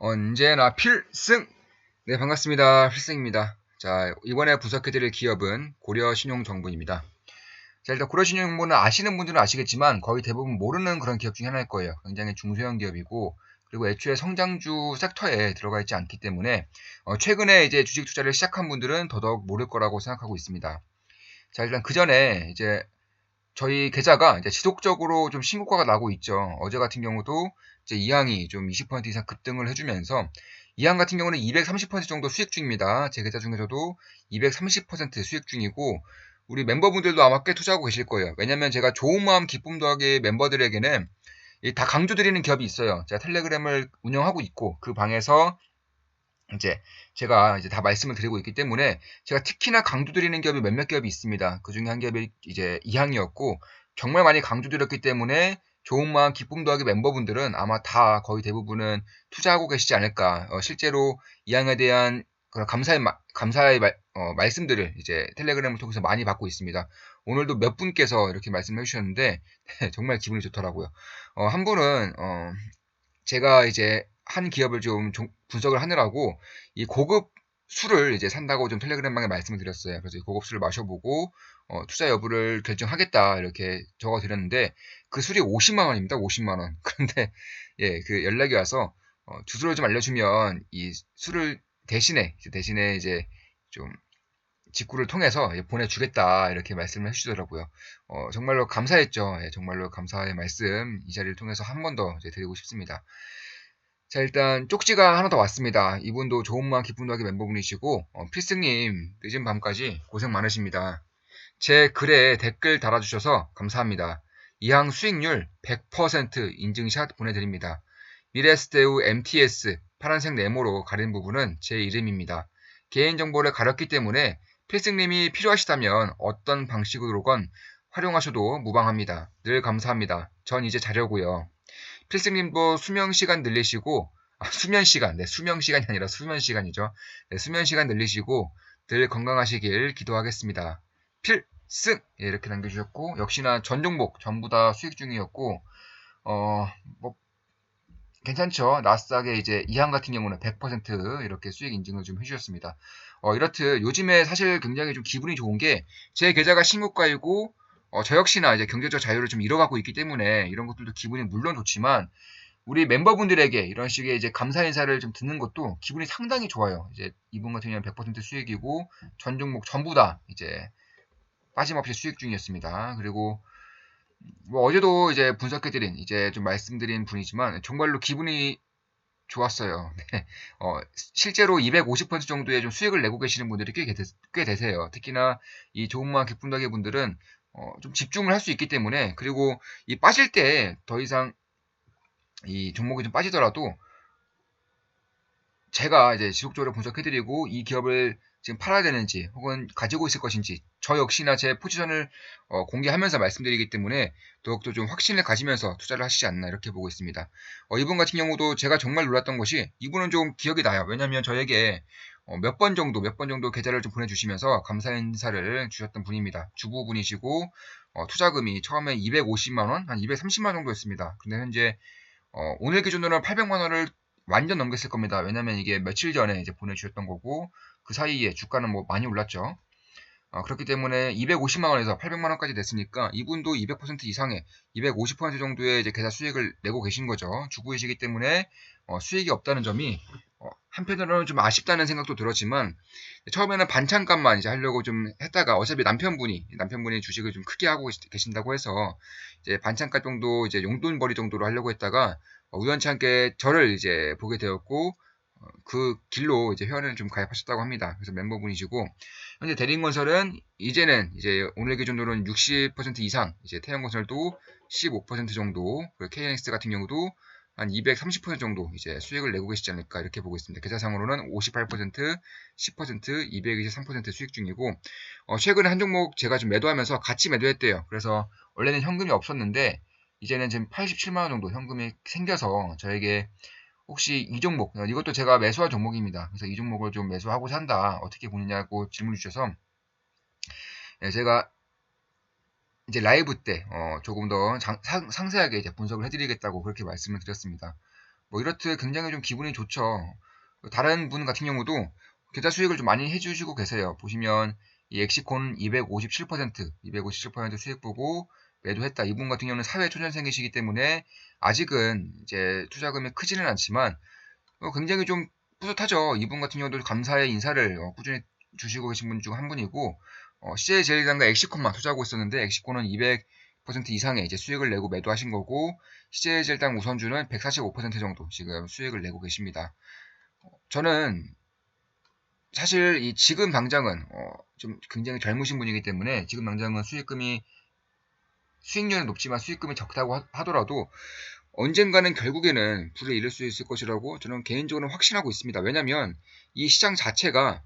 언제나 필승! 네, 반갑습니다. 필승입니다. 자, 이번에 분석해드릴 기업은 고려신용정보입니다. 자, 일단 고려신용정보는 아시는 분들은 아시겠지만 거의 대부분 모르는 그런 기업 중에 하나일 거예요. 굉장히 중소형 기업이고, 그리고 애초에 성장주 섹터에 들어가 있지 않기 때문에 최근에 이제 주식 투자를 시작한 분들은 더더욱 모를 거라고 생각하고 있습니다. 자, 일단 그 전에 이제 저희 계좌가 이제 지속적으로 좀 신고가가 나고 있죠. 어제 같은 경우도 이제 이항이 좀 20% 이상 급등을 해주면서 이항 같은 경우는 230% 정도 수익 중입니다. 제 계좌 중에서도 230% 수익 중이고 우리 멤버분들도 아마 꽤 투자하고 계실 거예요. 왜냐면 제가 좋은 마음 기쁨 더하기 멤버들에게는 다 강조드리는 기업이 있어요. 제가 텔레그램을 운영하고 있고 그 방에서 이제 제가 이제 다 말씀을 드리고 있기 때문에 제가 특히나 강조드리는 기업이 몇몇 기업이 있습니다. 그 중에 한 기업이 이제 이항이었고 정말 많이 강조드렸기 때문에 좋은 마음 기쁨 더하기 멤버분들은 아마 다 거의 대부분은 투자하고 계시지 않을까. 실제로 이항에 대한 그런 감사의 말씀들을 이제 텔레그램을 통해서 많이 받고 있습니다. 오늘도 몇 분께서 이렇게 말씀해 주셨는데 정말 기분이 좋더라고요. 한 분은 제가 이제 한 기업을 좀 분석을 하느라고 이 고급 술을 이제 산다고 좀 텔레그램방에 말씀을 드렸어요. 그래서 이 고급 술을 마셔보고 투자 여부를 결정하겠다 이렇게 적어드렸는데 그 술이 50만 원입니다. 50만 원. 그런데 예, 그 연락이 와서 주소를 좀 알려주면 이 술을 대신에 이제 좀 직구를 통해서 보내주겠다 이렇게 말씀을 해주시더라고요. 정말로 감사했죠. 예, 정말로 감사의 말씀 이 자리를 통해서 한 번 더 드리고 싶습니다. 자, 일단 쪽지가 하나 더 왔습니다. 이분도 좋은 마음 기쁜 더하기 멤버분이시고 필승님 늦은 밤까지 고생 많으십니다. 제 글에 댓글 달아주셔서 감사합니다. 이항 수익률 100% 인증샷 보내드립니다. 미래스테우 MTS 파란색 네모로 가린 부분은 제 이름입니다. 개인정보를 가렸기 때문에 필승님이 필요하시다면 어떤 방식으로건 활용하셔도 무방합니다. 늘 감사합니다. 전 이제 자려고요. 필승님도 수면 시간 늘리시고 수면 시간, 네, 수면 시간이 아니라 수면 시간이죠. 네, 수면 시간 늘리시고 늘 건강하시길 기도하겠습니다. 필승! 예, 이렇게 남겨주셨고 역시나 전 종목 전부 다 수익 중이었고 뭐 괜찮죠. 나스닥에 이제 이항 같은 경우는 100% 이렇게 수익 인증을 좀 해주셨습니다. 이렇듯 요즘에 사실 굉장히 좀 기분이 좋은 게 제 계좌가 신고가이고 저 역시나 이제 경제적 자유를 좀 잃어가고 있기 때문에 이런 것들도 기분이 물론 좋지만 우리 멤버분들에게 이런 식의 이제 감사 인사를 좀 듣는 것도 기분이 상당히 좋아요. 이제 이분 같은 경우는 100% 수익이고 전 종목 전부 다 이제 빠짐없이 수익 중이었습니다. 그리고 뭐 어제도 이제 분석해드린 이제 좀 말씀드린 분이지만 정말로 기분이 좋았어요. 네. 실제로 250% 정도의 좀 수익을 내고 계시는 분들이 꽤 되세요. 특히나 이 좋은 마음 기쁜 덕의 분들은 좀 집중을 할 수 있기 때문에 그리고 이 빠질 때 더 이상 이 종목이 좀 빠지더라도 제가 이제 지속적으로 분석해드리고 이 기업을 지금 팔아야 되는지 혹은 가지고 있을 것인지 저 역시나 제 포지션을 공개하면서 말씀드리기 때문에 더욱더 좀 확신을 가지면서 투자를 하시지 않나 이렇게 보고 있습니다. 이분 같은 경우도 제가 정말 놀랐던 것이 이분은 좀 기억이 나요. 왜냐하면 저에게 몇 번 정도 계좌를 좀 보내주시면서 감사 인사를 주셨던 분입니다. 주부분이시고 투자금이 처음에 250만 원, 한 230만 원 정도였습니다. 근데 현재 오늘 기준으로는 800만 원을 완전 넘겼을 겁니다. 왜냐면 이게 며칠 전에 이제 보내주셨던 거고 그 사이에 주가는 뭐 많이 올랐죠. 그렇기 때문에 250만 원에서 800만 원까지 됐으니까 이분도 200% 이상의 250% 정도의 이제 계좌 수익을 내고 계신 거죠. 주부이시기 때문에 수익이 없다는 점이 한편으로는 좀 아쉽다는 생각도 들었지만 처음에는 반찬값만 이제 하려고 좀 했다가 어차피 남편분이 주식을 좀 크게 하고 계신다고 해서 이제 반찬값 정도 이제 용돈벌이 정도로 하려고 했다가 우연치 않게 저를 이제 보게 되었고 그 길로 이제 회원을 좀 가입하셨다고 합니다. 그래서 멤버분이시고 현재 대림건설은 이제는 이제 오늘 기준으로는 60% 이상 이제 태양건설도 15% 정도 그리고 KNX 같은 경우도 한 230% 정도 이제 수익을 내고 계시지 않을까 이렇게 보고 있습니다. 계좌상으로는 58%, 10%, 223% 수익 중이고 최근에 한 종목 제가 좀 매도하면서 같이 매도했대요. 그래서 원래는 현금이 없었는데 이제는 지금 87만 원 정도 현금이 생겨서 저에게 혹시 이 종목, 이것도 제가 매수한 종목입니다. 그래서 이 종목을 좀 매수하고 산다. 어떻게 보느냐고 질문 주셔서 제가 이제 라이브 때 조금 더 상세하게 이제 분석을 해드리겠다고 그렇게 말씀을 드렸습니다. 뭐 이렇듯 굉장히 좀 기분이 좋죠. 다른 분 같은 경우도 계좌 수익을 좀 많이 해주시고 계세요. 보시면 이 엑시콘 257% 수익 보고 매도했다. 이분 같은 경우는 사회 초년생이시기 때문에 아직은 이제 투자금이 크지는 않지만 굉장히 좀 뿌듯하죠. 이분 같은 경우도 감사의 인사를 꾸준히 주시고 계신 분 중 한 분이고 CJ 제일당과 엑시콘만 투자하고 있었는데 엑시콘은 200% 이상의 이제 수익을 내고 매도하신 거고 CJ 제일당 우선주는 145% 정도 지금 수익을 내고 계십니다. 저는 사실 이 지금 당장은 좀 굉장히 젊으신 분이기 때문에 지금 당장은 수익률은 높지만 수익금이 적다고 하더라도 언젠가는 결국에는 불에 이를 수 있을 것이라고 저는 개인적으로 확신하고 있습니다. 왜냐하면 이 시장 자체가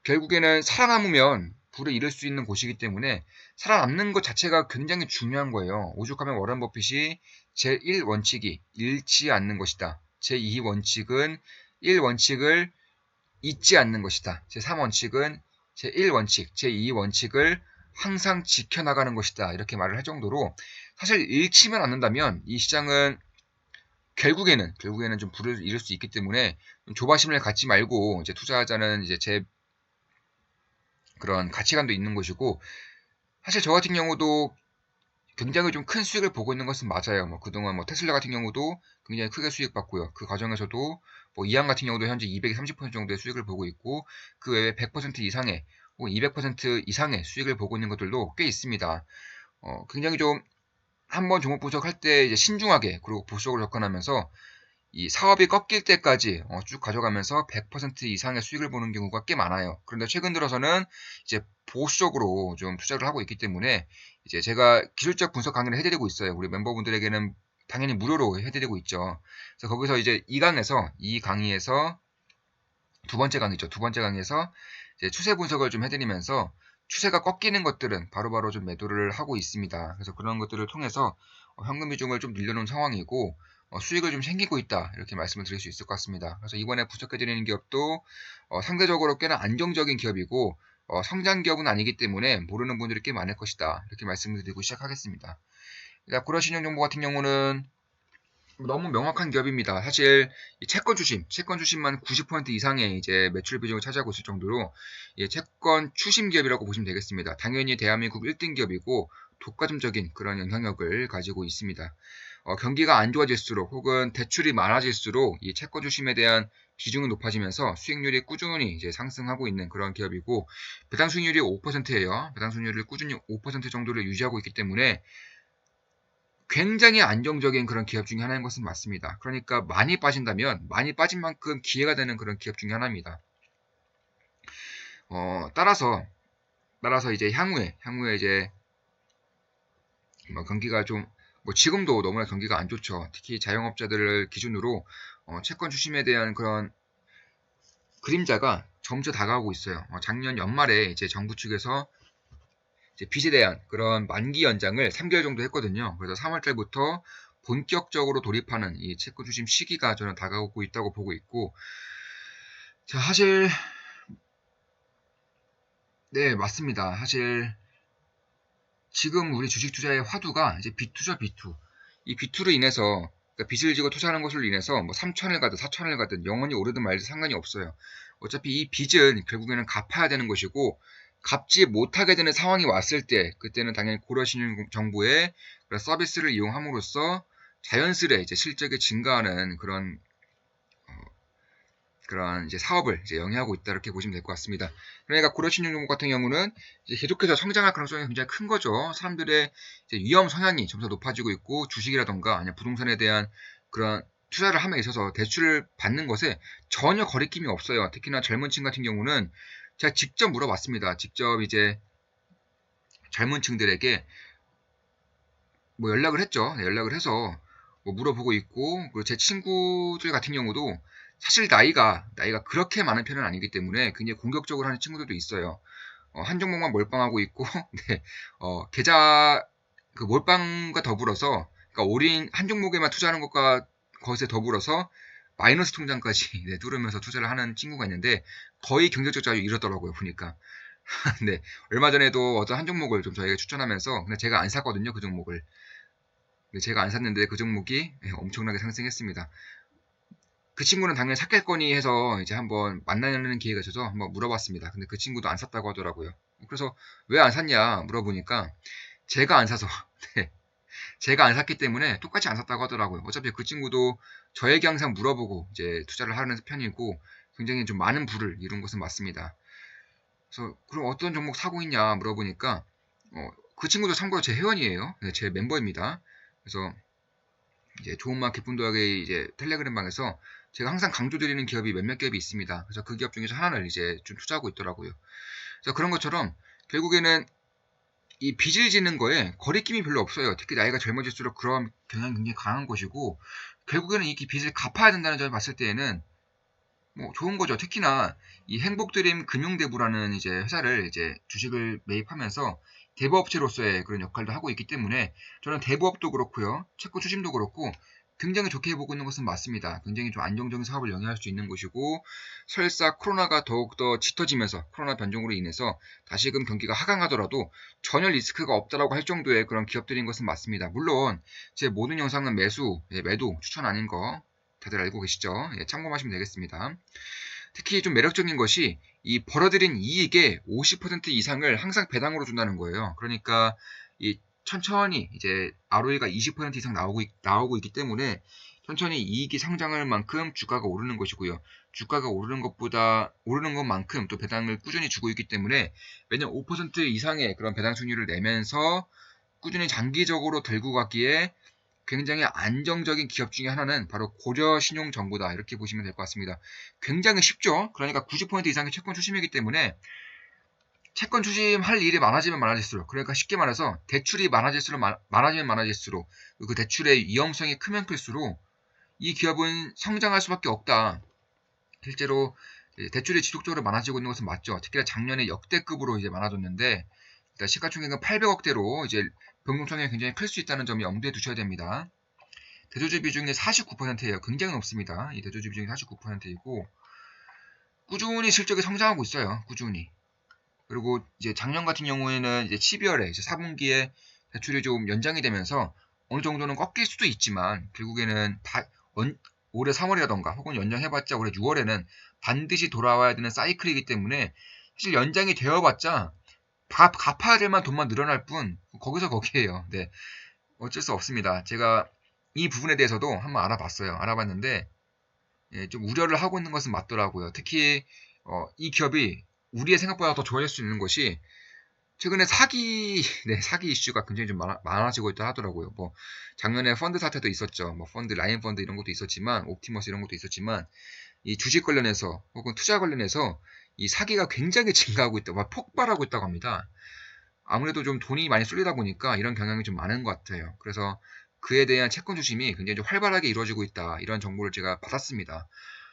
결국에는 살아남으면 불에 이를 수 있는 곳이기 때문에 살아남는 것 자체가 굉장히 중요한 거예요. 오죽하면 워런 버핏이 제1원칙이 잃지 않는 것이다. 제2원칙은 1원칙을 잊지 않는 것이다. 제3원칙은 제1원칙, 제2원칙을 항상 지켜나가는 것이다. 이렇게 말을 할 정도로 사실 잃지만 않는다면 이 시장은 결국에는 좀 불을 잃을 수 있기 때문에 조바심을 갖지 말고 이제 투자하자는 이제 제 그런 가치관도 있는 것이고 사실 저 같은 경우도 굉장히 좀 큰 수익을 보고 있는 것은 맞아요. 뭐 그동안 뭐 테슬라 같은 경우도 굉장히 크게 수익 봤고요. 그 과정에서도 뭐 이항 같은 경우도 현재 230% 정도의 수익을 보고 있고 그 외에 100% 이상의 혹은 200% 이상의 수익을 보고 있는 것들도 꽤 있습니다. 굉장히 좀 한번 종목 분석할 때 이제 신중하게 그리고 보수적으로 접근하면서 이 사업이 꺾일 때까지 쭉 가져가면서 100% 이상의 수익을 보는 경우가 꽤 많아요. 그런데 최근 들어서는 이제 보수적으로 좀 투자를 하고 있기 때문에 이제 제가 기술적 분석 강의를 해드리고 있어요. 우리 멤버분들에게는 당연히 무료로 해드리고 있죠. 그래서 거기서 이제 이 강의에서 두 번째 강의죠. 두 번째 강의에서 이제 추세 분석을 좀 해드리면서 추세가 꺾이는 것들은 바로바로 좀 매도를 하고 있습니다. 그래서 그런 것들을 통해서 현금 비중을 좀 늘려놓은 상황이고 수익을 좀 챙기고 있다 이렇게 말씀을 드릴 수 있을 것 같습니다. 그래서 이번에 분석해드리는 기업도 상대적으로 꽤나 안정적인 기업이고 성장 기업은 아니기 때문에 모르는 분들이 꽤 많을 것이다 이렇게 말씀을 드리고 시작하겠습니다. 고려신용정보 같은 경우는 너무 명확한 기업입니다. 사실 이 채권 추심만 90% 이상의 이제 매출 비중을 차지하고 있을 정도로 채권 추심 기업이라고 보시면 되겠습니다. 당연히 대한민국 1등 기업이고 독과점적인 그런 영향력을 가지고 있습니다. 경기가 안 좋아질수록 혹은 대출이 많아질수록 이 채권 추심에 대한 비중이 높아지면서 수익률이 꾸준히 이제 상승하고 있는 그런 기업이고 배당 수익률이 5%예요. 배당 수익률을 꾸준히 5% 정도를 유지하고 있기 때문에 굉장히 안정적인 그런 기업 중에 하나인 것은 맞습니다. 그러니까 많이 빠진다면 많이 빠진 만큼 기회가 되는 그런 기업 중에 하나입니다. 따라서 이제 향후에 이제 뭐 경기가 좀 뭐 지금도 너무나 경기가 안 좋죠. 특히 자영업자들을 기준으로 채권 추심에 대한 그런 그림자가 점차 다가오고 있어요. 작년 연말에 이제 정부 측에서 이제 빚에 대한 그런 만기 연장을 3개월 정도 했거든요. 그래서 3월달부터 본격적으로 돌입하는 이 채권 추심 시기가 저는 다가오고 있다고 보고 있고, 자, 사실, 네, 맞습니다. 사실, 지금 우리 주식 투자의 화두가 이제 B2죠, B2. 이 B2로 인해서, 그러니까 빚을 지고 투자하는 것으로 인해서 뭐 3천을 가든 4천을 가든 영원히 오르든 말든 상관이 없어요. 어차피 이 빚은 결국에는 갚아야 되는 것이고, 갚지 못하게 되는 상황이 왔을 때, 그때는 당연히 고려신용정보의 그런 서비스를 이용함으로써 자연스레 이제 실적이 증가하는 그런 이제 사업을 이제 영위하고 있다 이렇게 보시면 될 것 같습니다. 그러니까 고려신용정보 같은 경우는 이제 계속해서 성장할 가능성이 굉장히 큰 거죠. 사람들의 이제 위험 성향이 점차 높아지고 있고 주식이라던가 아니면 부동산에 대한 그런 투자를 함에 있어서 대출을 받는 것에 전혀 거리낌이 없어요. 특히나 젊은 층 같은 경우는 제가 직접 물어봤습니다. 직접 이제 젊은 층들에게 뭐 연락을 했죠. 네, 연락을 해서 뭐 물어보고 있고 그리고 제 친구들 같은 경우도 사실 나이가 그렇게 많은 편은 아니기 때문에 굉장히 공격적으로 하는 친구들도 있어요. 한 종목만 몰빵하고 있고 네, 계좌 그 몰빵과 더불어서 그러니까 올인 한 종목에만 투자하는 것과 것에 더불어서 마이너스 통장까지 네, 뚫으면서 투자를 하는 친구가 있는데 거의 경제적 자유 잃었더라고요 보니까. 네, 얼마 전에도 어떤 한 종목을 좀 저희가 추천하면서 근데 제가 안 샀거든요 그 종목을. 제가 안 샀는데 그 종목이 엄청나게 상승했습니다. 그 친구는 당연히 샀겠거니 해서 이제 한번 만나는 기회가 있어서 한번 물어봤습니다. 근데 그 친구도 안 샀다고 하더라고요. 그래서 왜 안 샀냐 물어보니까 제가 안 사서 네, 제가 안 샀기 때문에 똑같이 안 샀다고 하더라고요. 어차피 그 친구도 저에게 항상 물어보고 이제 투자를 하는 편이고 굉장히 좀 많은 부를 이룬 것은 맞습니다. 그래서 그럼 어떤 종목 사고 있냐 물어보니까 그 친구도 참고로 제 회원이에요. 네, 제 멤버입니다. 그래서 이제 좋은 마켓 분도학의 이제 텔레그램 방에서 제가 항상 강조드리는 기업이 몇몇 기업이 있습니다. 그래서 그 기업 중에서 하나를 이제 좀 투자하고 있더라고요. 그래서 그런 것처럼 결국에는 이 빚을 지는 거에 거리낌이 별로 없어요. 특히 나이가 젊어질수록 그런 경향이 굉장히 강한 것이고 결국에는 이 빚을 갚아야 된다는 점을 봤을 때에는 뭐 좋은 거죠. 특히나 이 행복드림 금융대부라는 이제 회사를 이제 주식을 매입하면서 대부업체로서의 그런 역할도 하고 있기 때문에 저는 대부업도 그렇고요. 채권 추심도 그렇고 굉장히 좋게 보고 있는 것은 맞습니다. 굉장히 좀 안정적인 사업을 영위할 수 있는 것이고 설사 코로나가 더욱더 짙어지면서 코로나 변종으로 인해서 다시금 경기가 하강하더라도 전혀 리스크가 없다라고 할 정도의 그런 기업들인 것은 맞습니다. 물론 제 모든 영상은 매도 추천 아닌 거 다들 알고 계시죠? 예, 참고하시면 되겠습니다. 특히 좀 매력적인 것이 이 벌어들인 이익의 50% 이상을 항상 배당으로 준다는 거예요. 그러니까 이 천천히 이제 ROE가 20% 이상 나오고 있기 때문에 천천히 이익이 상장할 만큼 주가가 오르는 것이고요. 주가가 오르는 것만큼 또 배당을 꾸준히 주고 있기 때문에 매년 5% 이상의 그런 배당 수익률을 내면서 꾸준히 장기적으로 들고 가기에 굉장히 안정적인 기업 중에 하나는 바로 고려신용정보다 이렇게 보시면 될 것 같습니다. 굉장히 쉽죠. 그러니까 90% 이상의 채권 추심이기 때문에 채권 추심할 일이 많아지면 많아질수록, 그러니까 쉽게 말해서 대출이 많아지면 많아질수록 그 대출의 위험성이 크면 클수록 이 기업은 성장할 수밖에 없다. 실제로 대출이 지속적으로 많아지고 있는 것은 맞죠. 특히나 작년에 역대급으로 이제 많아졌는데 시가총액은 800억대로 이제 변동성이 굉장히 클 수 있다는 점이 염두에 두셔야 됩니다. 대조주 비중이 49%예요. 굉장히 높습니다. 이 대조주 비중이 49%이고 꾸준히 실적이 성장하고 있어요. 꾸준히. 그리고 이제 작년 같은 경우에는 이제 12월에 이제 4분기에 대출이 좀 연장이 되면서 어느 정도는 꺾일 수도 있지만 결국에는 올해 3월이라던가 혹은 연장해봤자 올해 6월에는 반드시 돌아와야 되는 사이클이기 때문에 사실 연장이 되어봤자 갚아야 될 만 돈만 늘어날 뿐 거기서 거기에요. 네. 어쩔 수 없습니다. 제가 이 부분에 대해서도 한번 알아봤어요. 알아봤는데 예, 좀 우려를 하고 있는 것은 맞더라고요. 특히 이 기업이 우리의 생각보다 더 좋아질 수 있는 것이 최근에 사기 이슈가 굉장히 좀 많아지고 있다 하더라고요. 뭐 작년에 펀드 사태도 있었죠. 뭐 라인 펀드 이런 것도 있었지만 옵티머스 이런 것도 있었지만 이 주식 관련해서 혹은 투자 관련해서 이 사기가 굉장히 증가하고 있다고 폭발하고 있다고 합니다. 아무래도 좀 돈이 많이 쏠리다 보니까 이런 경향이 좀 많은 것 같아요. 그래서 그에 대한 채권 주심이 굉장히 좀 활발하게 이루어지고 있다. 이런 정보를 제가 받았습니다.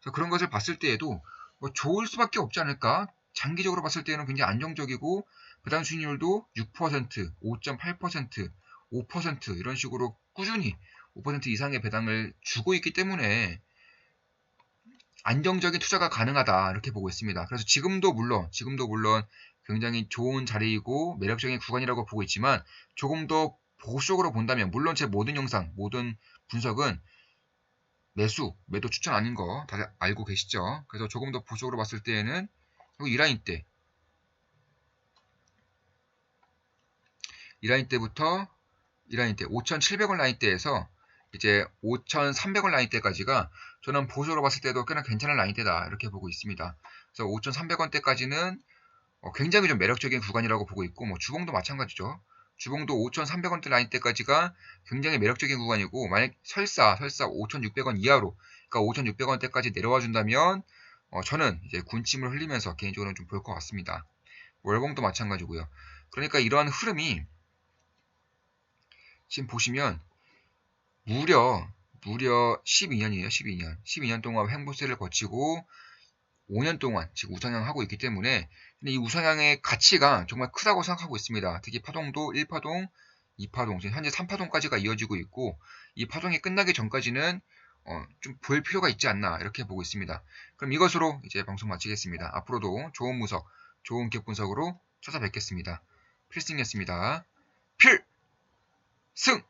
그래서 그런 것을 봤을 때에도 뭐 좋을 수밖에 없지 않을까? 장기적으로 봤을 때는 굉장히 안정적이고 배당 수익률도 6%, 5.8%, 5% 이런 식으로 꾸준히 5% 이상의 배당을 주고 있기 때문에 안정적인 투자가 가능하다 이렇게 보고 있습니다. 그래서 지금도 물론 굉장히 좋은 자리이고 매력적인 구간이라고 보고 있지만 조금 더 보수적으로 본다면 물론 제 모든 영상, 모든 분석은 매도 추천 아닌 거 다들 알고 계시죠? 그래서 조금 더 보수적으로 봤을 때에는 이 라인 때부터 이 라인 때 5,700원 라인 때에서 이제 5,300원 라인 때까지가 저는 보수적으로 봤을 때도 꽤나 괜찮은 라인 때다 이렇게 보고 있습니다. 그래서 5,300원 때까지는 굉장히 좀 매력적인 구간이라고 보고 있고 뭐 주봉도 마찬가지죠. 주봉도 5,300원대 라인 때까지가 굉장히 매력적인 구간이고 만약 설사 5,600원 이하로 그러니까 5,600원대까지 내려와 준다면 저는 이제 군침을 흘리면서 개인적으로는 좀 볼 것 같습니다. 월봉도 마찬가지고요. 그러니까 이러한 흐름이 지금 보시면 무려 12년이에요. 12년 동안 횡보세를 거치고 5년 동안 지금 우상향하고 있기 때문에 근데 이 우상향의 가치가 정말 크다고 생각하고 있습니다. 특히 파동도 1파동, 2파동, 지금 현재 3파동까지가 이어지고 있고 이 파동이 끝나기 전까지는 좀 볼 필요가 있지 않나 이렇게 보고 있습니다. 그럼 이것으로 이제 방송 마치겠습니다. 앞으로도 좋은 분석, 좋은 기업 분석으로 찾아뵙겠습니다. 필승이었습니다. 필승!